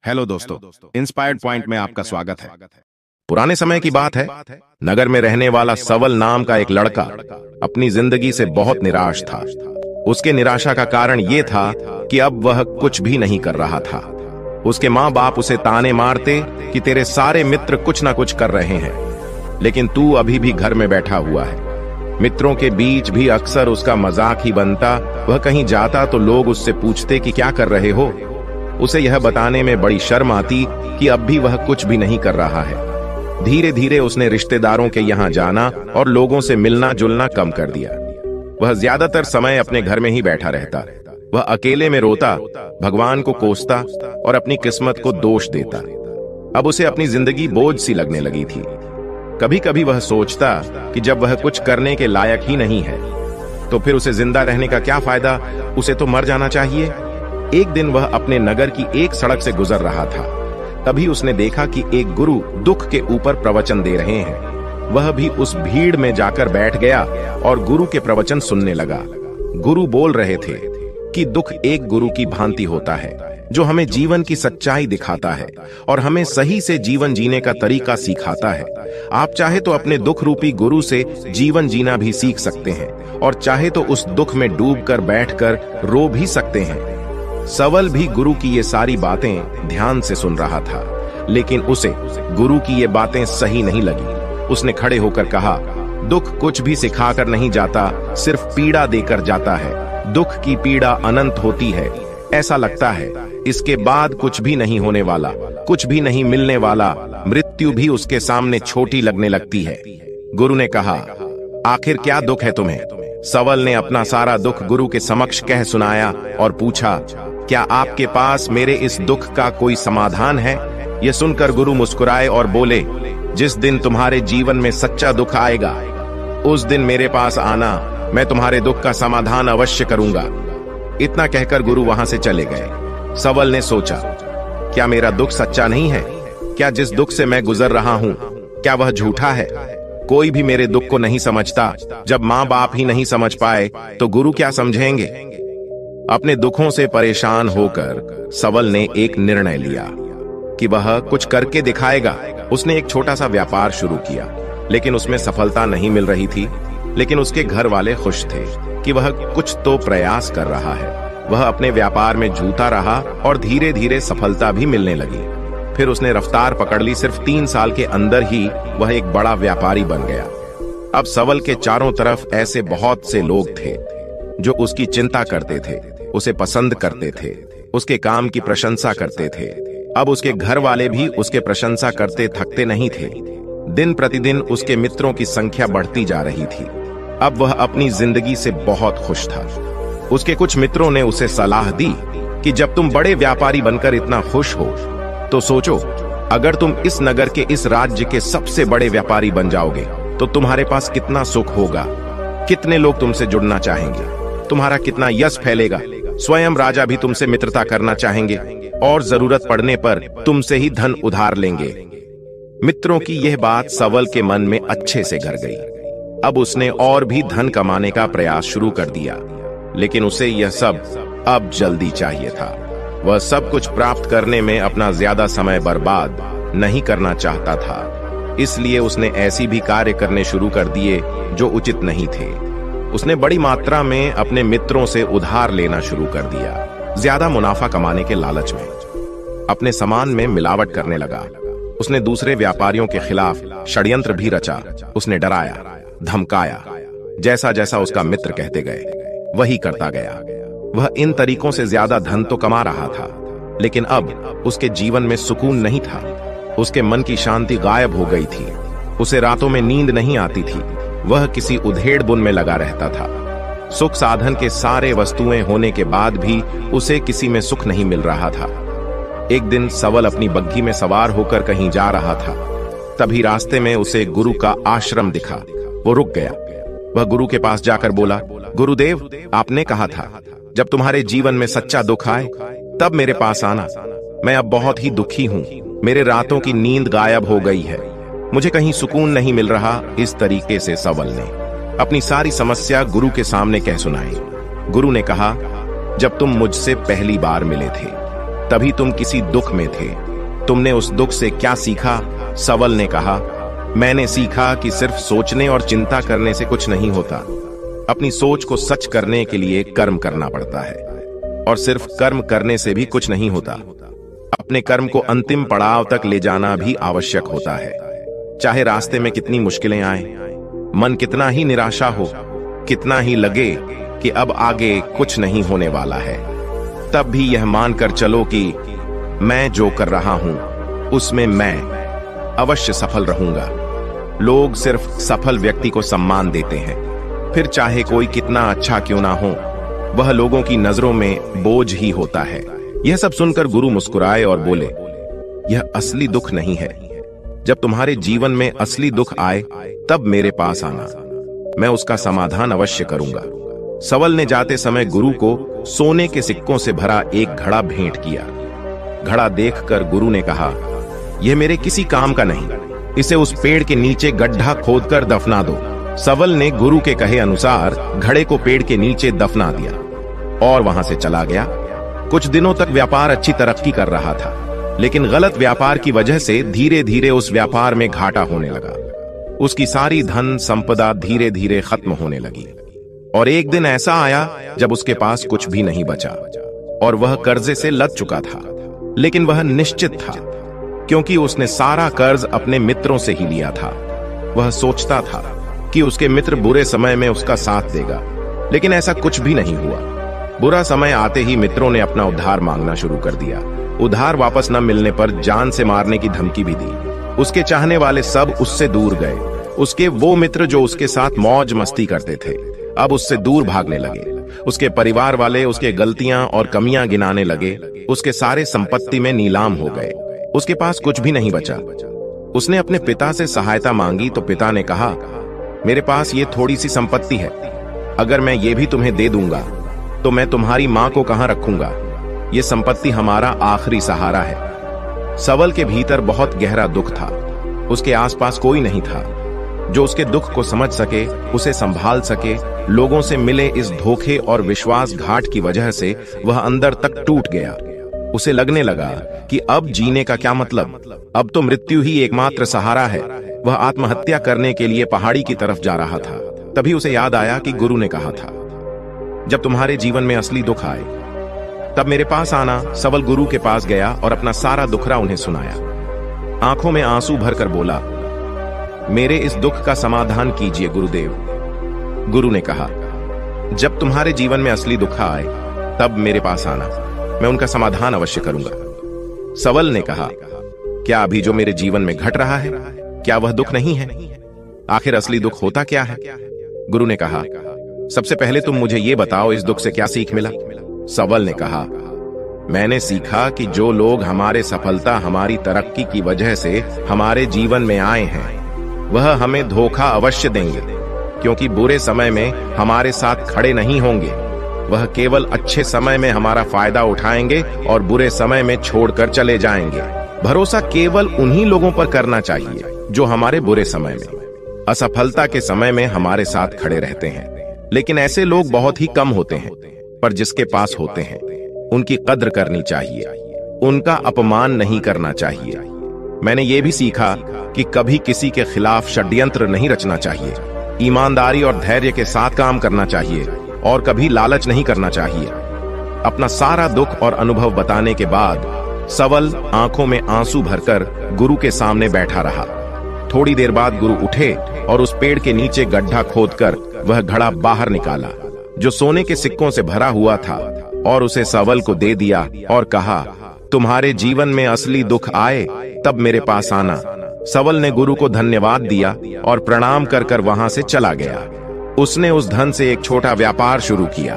Hello दोस्तों, inspired point में आपका स्वागत है। पुराने समय की बात है। नगर में रहने वाला सवल नाम का एक लड़का अपनी जिंदगी से बहुत निराश था। उसके निराशा का कारण यह था कि अब वह कुछ भी नहीं कर रहा था। उसके माँ बाप उसे ताने मारते कि तेरे सारे मित्र कुछ ना कुछ कर रहे हैं, लेकिन तू अभी भी घर में बैठा हुआ है। मित्रों के बीच भी अक्सर उसका मजाक ही बनता। वह कहीं जाता तो लोग उससे पूछते कि क्या कर रहे हो। उसे यह बताने में बड़ी शर्म आती कि अब भी वह कुछ भी नहीं कर रहा है। धीरे धीरे उसने रिश्तेदारों के यहाँ जाना और लोगों से मिलना जुलना कम कर दिया। वह ज्यादातर समय अपने घर में ही बैठा रहता। वह अकेले में रोता, भगवान को कोसता और अपनी किस्मत को दोष देता। अब उसे अपनी जिंदगी बोझ सी लगने लगी थी। कभी कभी वह सोचता कि जब वह कुछ करने के लायक ही नहीं है तो फिर उसे जिंदा रहने का क्या फायदा, उसे तो मर जाना चाहिए। एक दिन वह अपने नगर की एक सड़क से गुजर रहा था। तभी उसने देखा कि एक गुरु दुख के ऊपर प्रवचन दे रहे हैं। वह भी उस भीड़ में जाकर बैठ गया और गुरु के प्रवचन सुनने लगा। गुरु बोल रहे थे कि दुख एक गुरु की भांति होता है जो हमें जीवन की सच्चाई दिखाता है और हमें सही से जीवन जीने का तरीका सिखाता है। आप चाहे तो अपने दुख रूपी गुरु से जीवन जीना भी सीख सकते हैं और चाहे तो उस दुख में डूबकर बैठकर रो भी सकते हैं। सवल भी गुरु की ये सारी बातें ध्यान से सुन रहा था, लेकिन उसे गुरु की ये बातें सही नहीं लगी। उसने खड़े होकर कहा, दुख कुछ भी सिखाकर नहीं जाता, सिर्फ पीड़ा देकर जाता है। दुख की पीड़ा अनंत होती है, ऐसा लगता है इसके बाद कुछ भी नहीं होने वाला, कुछ भी नहीं मिलने वाला। मृत्यु भी उसके सामने छोटी लगने लगती है। गुरु ने कहा, आखिर क्या दुख है तुम्हें? सवल ने अपना सारा दुख गुरु के समक्ष कह सुनाया और पूछा, क्या आपके पास मेरे इस दुख का कोई समाधान है? यह सुनकर गुरु मुस्कुराए और बोले, जिस दिन तुम्हारे जीवन में सच्चा दुख आएगा उस दिन मेरे पास आना, मैं तुम्हारे दुख का समाधान अवश्य करूंगा। इतना कहकर गुरु वहां से चले गए। सवल ने सोचा, क्या मेरा दुख सच्चा नहीं है? क्या जिस दुख से मैं गुजर रहा हूं, क्या वह झूठा है? कोई भी मेरे दुख को नहीं समझता। जब माँ बाप ही नहीं समझ पाए तो गुरु क्या समझेंगे? अपने दुखों से परेशान होकर सवल ने एक निर्णय लिया कि वह कुछ करके दिखाएगा। उसने एक छोटा सा व्यापार शुरू किया, लेकिन उसमें सफलता नहीं मिल रही थी। लेकिन उसके घर वाले खुश थे कि वह कुछ तो प्रयास कर रहा है। वह अपने व्यापार में जुटा रहा और धीरे धीरे सफलता भी मिलने लगी। फिर उसने रफ्तार पकड़ ली। सिर्फ 3 साल के अंदर ही वह एक बड़ा व्यापारी बन गया। अब सवल के चारों तरफ ऐसे बहुत से लोग थे जो उसकी चिंता करते थे, उसे पसंद करते थे, उसके काम की प्रशंसा करते थे। अब उसके घर वाले भी उसके प्रशंसा करते थकते नहीं थे। दिन प्रतिदिन उसके मित्रों की संख्या बढ़ती जा रही थी। अब वह अपनी जिंदगी से बहुत खुश था। उसके कुछ मित्रों ने उसे सलाह दी कि जब तुम बड़े व्यापारी बनकर इतना खुश हो तो सोचो, अगर तुम इस नगर के, इस राज्य के सबसे बड़े व्यापारी बन जाओगे तो तुम्हारे पास कितना सुख होगा, कितने लोग तुमसे जुड़ना चाहेंगे, तुम्हारा कितना यश फैलेगा। स्वयं राजा भी तुमसे मित्रता करना चाहेंगे और जरूरत पड़ने पर तुमसे ही धन उधार लेंगे। मित्रों की यह बात सवल के मन में अच्छे से घर गई। अब उसने और भी धन कमाने का प्रयास शुरू कर दिया, लेकिन उसे यह सब अब जल्दी चाहिए था। वह सब कुछ प्राप्त करने में अपना ज्यादा समय बर्बाद नहीं करना चाहता था। इसलिए उसने ऐसी भी कार्य करने शुरू कर दिए जो उचित नहीं थे। उसने बड़ी मात्रा में अपने मित्रों से उधार लेना शुरू कर दिया, ज्यादा मुनाफा कमाने के लालच में। अपने सामान में मिलावट करने लगा। उसने दूसरे व्यापारियों के खिलाफ षड्यंत्र भी रचा। उसने डराया, धमकाया। जैसा जैसा उसका मित्र कहते गए वही करता गया। वह इन तरीकों से ज्यादा धन तो कमा रहा था, लेकिन अब उसके जीवन में सुकून नहीं था। उसके मन की शांति गायब हो गई थी। उसे रातों में नींद नहीं आती थी। वह किसी उधेड़ बुन में लगा रहता था। सुख साधन के सारे वस्तुएं होने के बाद भी उसे किसी में सुख नहीं मिल रहा था। एक दिन सवल अपनी बग्घी में सवार होकर कहीं जा रहा था। तभी रास्ते में उसे गुरु का आश्रम दिखा। वो रुक गया। वह गुरु के पास जाकर बोला, गुरुदेव, आपने कहा था जब तुम्हारे जीवन में सच्चा दुख आए तब मेरे पास आना। मैं अब बहुत ही दुखी हूं। मेरे रातों की नींद गायब हो गई है। मुझे कहीं सुकून नहीं मिल रहा। इस तरीके से सवल ने अपनी सारी समस्या गुरु के सामने कह सुनाई। गुरु ने कहा, जब तुम मुझसे पहली बार मिले थे तभी तुम किसी दुख में थे। तुमने उस दुख से क्या सीखा? सवल ने कहा, मैंने सीखा कि सिर्फ सोचने और चिंता करने से कुछ नहीं होता। अपनी सोच को सच करने के लिए कर्म करना पड़ता है, और सिर्फ कर्म करने से भी कुछ नहीं होता। अपने कर्म को अंतिम पड़ाव तक ले जाना भी आवश्यक होता है। चाहे रास्ते में कितनी मुश्किलें आए, मन कितना ही निराशा हो, कितना ही लगे कि अब आगे कुछ नहीं होने वाला है, तब भी यह मानकर चलो कि मैं जो कर रहा हूं उसमें मैं अवश्य सफल रहूंगा। लोग सिर्फ सफल व्यक्ति को सम्मान देते हैं, फिर चाहे कोई कितना अच्छा क्यों ना हो, वह लोगों की नजरों में बोझ ही होता है। यह सब सुनकर गुरु मुस्कुराए और बोले, यह असली दुख नहीं है। जब तुम्हारे जीवन में असली दुख आए तब मेरे पास आना, मैं उसका समाधान अवश्य करूंगा। सवल ने जाते समय गुरु को सोने के सिक्कों से भरा एक घड़ा भेंट किया। घड़ा देखकर गुरु ने कहा, यह मेरे किसी काम का नहीं, इसे उस पेड़ के नीचे गड्ढा खोदकर दफना दो। सवल ने गुरु के कहे अनुसार घड़े को पेड़ के नीचे दफना दिया और वहां से चला गया। कुछ दिनों तक व्यापार अच्छी तरक्की कर रहा था, लेकिन गलत व्यापार की वजह से धीरे धीरे उस व्यापार में घाटा होने लगा। उसकी सारी धन संपदा धीरे धीरे खत्म होने लगी, और एक दिन ऐसा आया जब उसके पास कुछ भी नहीं बचा और वह कर्जे से लद चुका था। लेकिन वह निश्चित था, क्योंकि उसने सारा कर्ज अपने मित्रों से ही लिया था। वह सोचता था कि उसके मित्र बुरे समय में उसका साथ देगा, लेकिन ऐसा कुछ भी नहीं हुआ। बुरा समय आते ही मित्रों ने अपना उधार मांगना शुरू कर दिया। उधार वापस न मिलने पर जान से मारने की धमकी भी दी। उसके चाहने वाले सब उससे दूर गए। उसके वो मित्र जो उसके साथ मौज मस्ती करते थे, अब उससे दूर भागने लगे। उसके परिवार वाले उसके गलतियां और कमियां गिनाने लगे। उसके सारे संपत्ति में नीलाम हो गए। उसके पास कुछ भी नहीं बचा। उसने अपने पिता से सहायता मांगी तो पिता ने कहा, मेरे पास ये थोड़ी सी संपत्ति है, अगर मैं ये भी तुम्हें दे दूंगा तो मैं तुम्हारी मां को कहां रखूंगा? ये संपत्ति हमारा आखिरी सहारा है। सवल के भीतर बहुत गहरा दुख था। उसके आसपास कोई नहीं था जो उसके दुख को समझ सके, उसे संभाल सके। लोगों से मिले इस धोखे और विश्वासघात की वजह से वह अंदर तक टूट गया। उसे लगने लगा कि अब जीने का क्या मतलब, अब तो मृत्यु ही एकमात्र सहारा है। वह आत्महत्या करने के लिए पहाड़ी की तरफ जा रहा था। तभी उसे याद आया कि गुरु ने कहा था, जब तुम्हारे जीवन में असली दुख आए तब मेरे पास आना। सवल गुरु के पास गया और अपना सारा दुखड़ा उन्हें सुनाया। आंखों में आंसू भरकर बोला, मेरे इस दुख का समाधान कीजिए गुरुदेव। गुरु ने कहा, जब तुम्हारे जीवन में असली दुख आए तब मेरे पास आना, मैं उनका समाधान अवश्य करूंगा। सवल ने कहा, क्या अभी जो मेरे जीवन में घट रहा है, क्या वह दुख नहीं है? आखिर असली दुख होता क्या है? गुरु ने कहा, सबसे पहले तुम मुझे यह बताओ, इस दुख से क्या सीख मिला? सवल ने कहा, मैंने सीखा कि जो लोग हमारे सफलता, हमारी तरक्की की वजह से हमारे जीवन में आए हैं, वह हमें धोखा अवश्य देंगे, क्योंकि बुरे समय में हमारे साथ खड़े नहीं होंगे। वह केवल अच्छे समय में हमारा फायदा उठाएंगे और बुरे समय में छोड़कर चले जाएंगे। भरोसा केवल उन्हीं लोगों पर करना चाहिए जो हमारे बुरे समय में, असफलता के समय में हमारे साथ खड़े रहते हैं। लेकिन ऐसे लोग बहुत ही कम होते हैं, पर जिसके पास होते हैं उनकी कद्र करनी चाहिए, उनका अपमान नहीं करना चाहिए। मैंने ये भी सीखा कि कभी किसी के खिलाफ षड्यंत्र नहीं रचना चाहिए। ईमानदारी और धैर्य के साथ काम करना चाहिए और कभी लालच नहीं करना चाहिए। अपना सारा दुख और अनुभव बताने के बाद सवल आंखों में आंसू भरकर गुरु के सामने बैठा रहा। थोड़ी देर बाद गुरु उठे और उस पेड़ के नीचे गड्ढा खोदकर वह घड़ा बाहर निकाला जो सोने के सिक्कों से भरा हुआ था, और उसे सवल को दे दिया और कहा, तुम्हारे जीवन में असली दुख आए तब मेरे पास आना। सवल ने गुरु को धन्यवाद दिया और प्रणाम कर कर वहां से चला गया। उसने उस धन से एक छोटा व्यापार शुरू किया।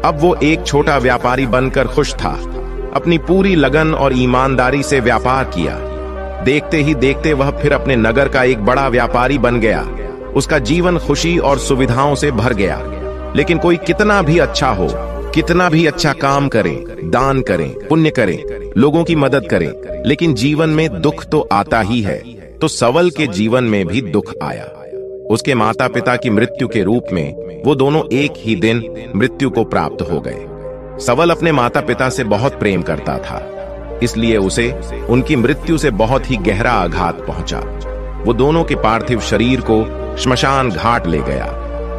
अब वो एक छोटा व्यापारी बनकर खुश था। अपनी पूरी लगन और ईमानदारी से व्यापार किया। देखते ही देखते वह फिर अपने नगर का एक बड़ा व्यापारी बन गया। उसका जीवन खुशी और सुविधाओं से भर गया। लेकिन कोई कितना भी अच्छा हो, कितना भी अच्छा काम करे, दान करें, पुण्य करें, लोगों की मदद करें, लेकिन जीवन में दुख तो आता ही है। तो सवल के जीवन में भी दुख आया। उसके माता पिता की मृत्यु के रूप में वो दोनों एक ही दिन मृत्यु को प्राप्त हो गए। सवल अपने माता पिता से बहुत प्रेम करता था। इसलिए उसे उनकी मृत्यु से बहुत ही गहरा आघात पहुंचा। वो दोनों के पार्थिव शरीर को श्मशान घाट ले गया।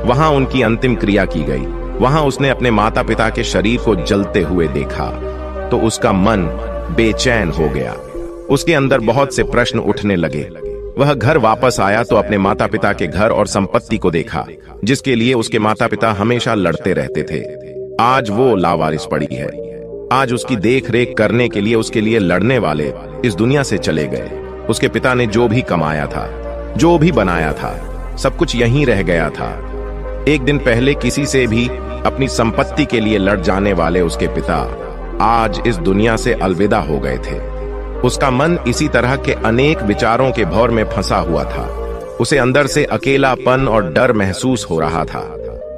वहां उनकी अंतिम क्रिया की गई। वहां उसने अपने माता पिता के शरीर को जलते हुए देखा तो उसका मन बेचैन हो गया। उसके अंदर बहुत से प्रश्न उठने लगे। वह घर वापस आया तो अपने माता पिता के घर और संपत्ति को देखा, जिसके लिए उसके माता पिता हमेशा लड़ते रहते थे। आज वो लावारिस पड़ी है। आज उसकी देख रेख करने के लिए उसके लिए लड़ने वाले इस दुनिया से चले गए। उसके पिता ने जो भी कमाया था, जो भी बनाया था, सब कुछ यहीं रह गया था। एक दिन पहले किसी से भी अपनी संपत्ति के लिए लड़ जाने वाले उसके पिता आज इस दुनिया से अलविदा हो गए थे। उसका मन इसी तरह के अनेक विचारों के भौर में फंसा हुआ था। उसे अंदर से अकेलापन और डर महसूस हो रहा था।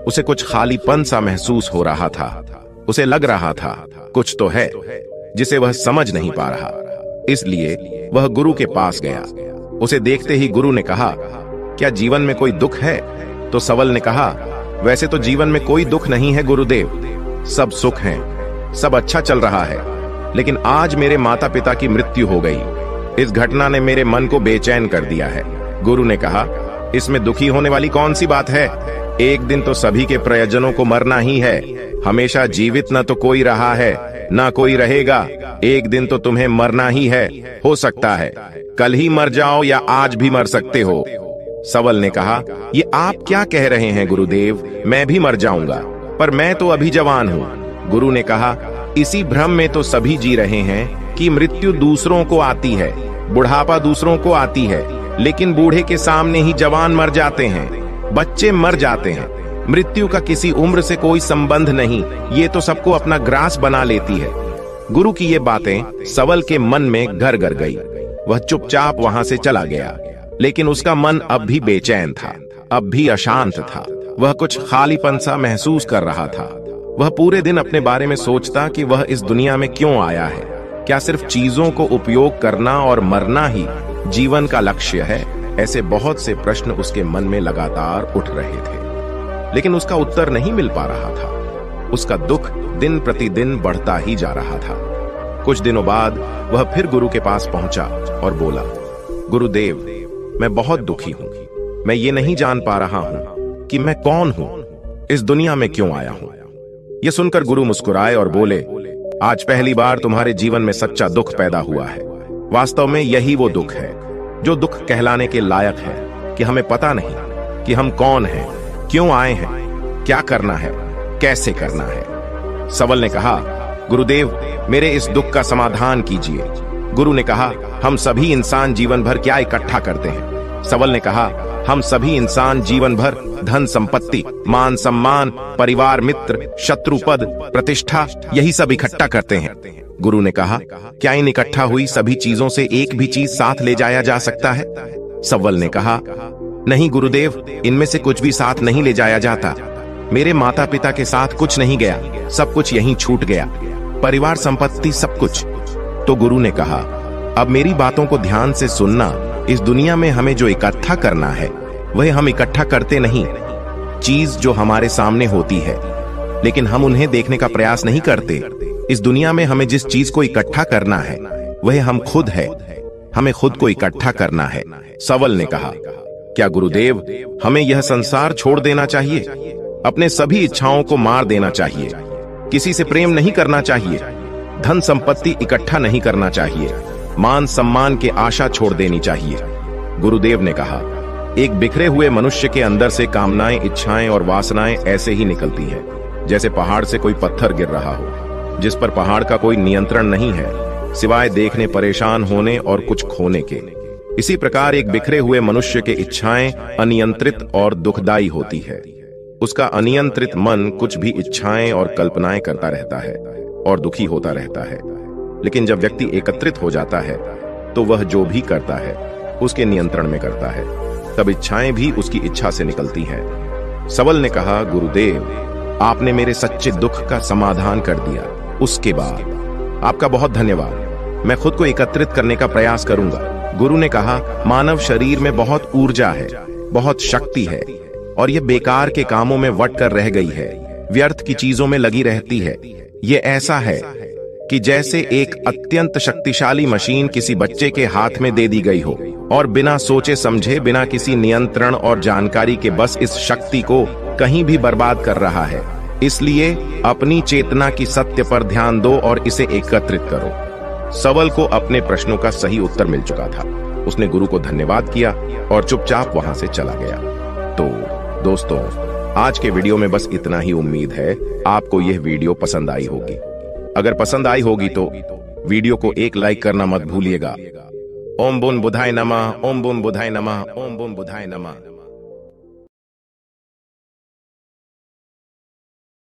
उसे कुछ खालीपन सा महसूस हो रहा था। उसे लग रहा था कुछ तो है जिसे वह समझ नहीं पा रहा। इसलिए वह गुरु के पास गया। उसे देखते ही गुरु ने कहा, क्या जीवन में कोई दुख है? तो सवल ने कहा, वैसे तो जीवन में कोई दुख नहीं है गुरुदेव, सब सुख हैं, सब अच्छा चल रहा है। लेकिन आज मेरे माता पिता की मृत्यु हो गई। इस घटना ने मेरे मन को बेचैन कर दिया है। गुरु ने कहा, इसमें दुखी होने वाली कौन सी बात है? एक दिन तो सभी के प्रयोजनों को मरना ही है। हमेशा जीवित न तो कोई रहा है ना कोई रहेगा। एक दिन तो तुम्हें मरना ही है। हो सकता है कल ही मर जाओ या आज भी मर सकते हो। सवल ने कहा, ये आप क्या कह रहे हैं गुरुदेव? मैं भी मर जाऊंगा, पर मैं तो अभी जवान हूँ। गुरु ने कहा, इसी भ्रम में तो सभी जी रहे हैं कि मृत्यु दूसरों को आती है, बुढ़ापा दूसरों को आती है, लेकिन बूढ़े के सामने ही जवान मर जाते हैं, बच्चे मर जाते हैं। मृत्यु का किसी उम्र से कोई संबंध नहीं, ये तो सबको अपना ग्रास बना लेती है। गुरु की ये बातें सवल के मन में घर घर गई। वह चुपचाप वहां से चला गया, लेकिन उसका मन अब भी बेचैन था, अब भी अशांत था। वह कुछ खालीपन सा महसूस कर रहा था। वह पूरे दिन अपने बारे में सोचता कि वह इस दुनिया में क्यों आया है। क्या सिर्फ चीजों को उपयोग करना और मरना ही जीवन का लक्ष्य है? ऐसे बहुत से प्रश्न उसके मन में लगातार उठ रहे थे, लेकिन उसका उत्तर नहीं मिल पा रहा था। उसका दुख दिन प्रतिदिन बढ़ता ही जा रहा था। कुछ दिनों बाद वह फिर गुरु के पास पहुंचा और बोला, गुरुदेव, मैं बहुत दुखी हूं। मैं ये नहीं जान पा रहा हूं कि मैं कौन हूं, इस दुनिया में क्यों आया हूं। यह सुनकर गुरु मुस्कुराए और बोले, आज पहली बार तुम्हारे जीवन में सच्चा दुख पैदा हुआ है। वास्तव में यही वो दुख है जो दुख कहलाने के लायक है कि हमें पता नहीं कि हम कौन हैं, क्यों आए हैं, क्या करना है, कैसे करना है। सवल ने कहा, गुरुदेव, मेरे इस दुख का समाधान कीजिए। गुरु ने कहा, हम सभी इंसान जीवन भर क्या इकट्ठा करते हैं? सवल ने कहा, हम सभी इंसान जीवन भर धन संपत्ति, मान सम्मान, परिवार मित्र, शत्रु पद, प्रतिष्ठा, यही सब इकट्ठा करते हैं। गुरु ने कहा, क्या इन इकट्ठा हुई सभी चीजों से एक भी चीज साथ ले जाया जा सकता है? सवल ने कहा, नहीं गुरुदेव, इनमें से कुछ भी साथ नहीं ले जाया जाता। मेरे माता पिता के साथ कुछ नहीं गया, सब कुछ यहीं छूट गया, परिवार संपत्ति सब कुछ। तो गुरु ने कहा, अब मेरी बातों को ध्यान से सुनना। इस दुनिया में हमें जो इकट्ठा करना है वह हम इकट्ठा करते नहीं। चीज जो हमारे सामने होती है लेकिन हम उन्हें देखने का प्रयास नहीं करते। इस दुनिया में हमें जिस चीज को इकट्ठा करना है वह हम खुद है। हमें खुद को इकट्ठा करना है। सवल ने कहा, क्या गुरुदेव, हमें यह संसार छोड़ देना चाहिए? अपने सभी इच्छाओं को मार देना चाहिए? किसी से प्रेम नहीं करना चाहिए? धन संपत्ति इकट्ठा नहीं करना चाहिए? मान सम्मान की आशा छोड़ देनी चाहिए? गुरुदेव ने कहा, एक बिखरे हुए मनुष्य के अंदर से कामनाएं, इच्छाएं और वासनाएं ऐसे ही निकलती हैं जैसे पहाड़ से कोई पत्थर गिर रहा हो, जिस पर पहाड़ का कोई नियंत्रण नहीं है सिवाय देखने, परेशान होने और कुछ खोने के। इसी प्रकार एक बिखरे हुए मनुष्य की इच्छाएं अनियंत्रित और दुखदायी होती है। उसका अनियंत्रित मन कुछ भी इच्छाएं और कल्पनाएं करता रहता है और दुखी होता रहता है। लेकिन जब व्यक्ति एकत्रित हो जाता है तो वह जो भी करता है उसके नियंत्रण में करता है, तब इच्छाएं भी उसकी इच्छा से निकलती हैं। सवल ने कहा, गुरुदेव, आपने मेरे सच्चे दुख का समाधान कर दिया। उसके बाद आपका बहुत धन्यवाद। मैं खुद को एकत्रित करने का प्रयास करूंगा। गुरु ने कहा, मानव शरीर में बहुत ऊर्जा है, बहुत शक्ति है और यह बेकार के कामों में वट कर रह गई है, व्यर्थ की चीजों में लगी रहती है। ये ऐसा है कि जैसे एक अत्यंत शक्तिशाली मशीन किसी बच्चे के हाथ में दे दी गई हो और बिना सोचे समझे, बिना किसी नियंत्रण और जानकारी के बस इस शक्ति को कहीं भी बर्बाद कर रहा है। इसलिए अपनी चेतना की सत्य पर ध्यान दो और इसे एकत्रित करो। सवल को अपने प्रश्नों का सही उत्तर मिल चुका था। उसने गुरु को धन्यवाद किया और चुपचाप वहां से चला गया। तो दोस्तों, आज के वीडियो में बस इतना ही। उम्मीद है आपको यह वीडियो पसंद आई होगी। अगर पसंद आई होगी तो वीडियो को एक लाइक करना मत भूलिएगा। ओम बुन बुधाय नमः, ओम बुन बुधाय नमः, ओम बुन बुधाय नमः।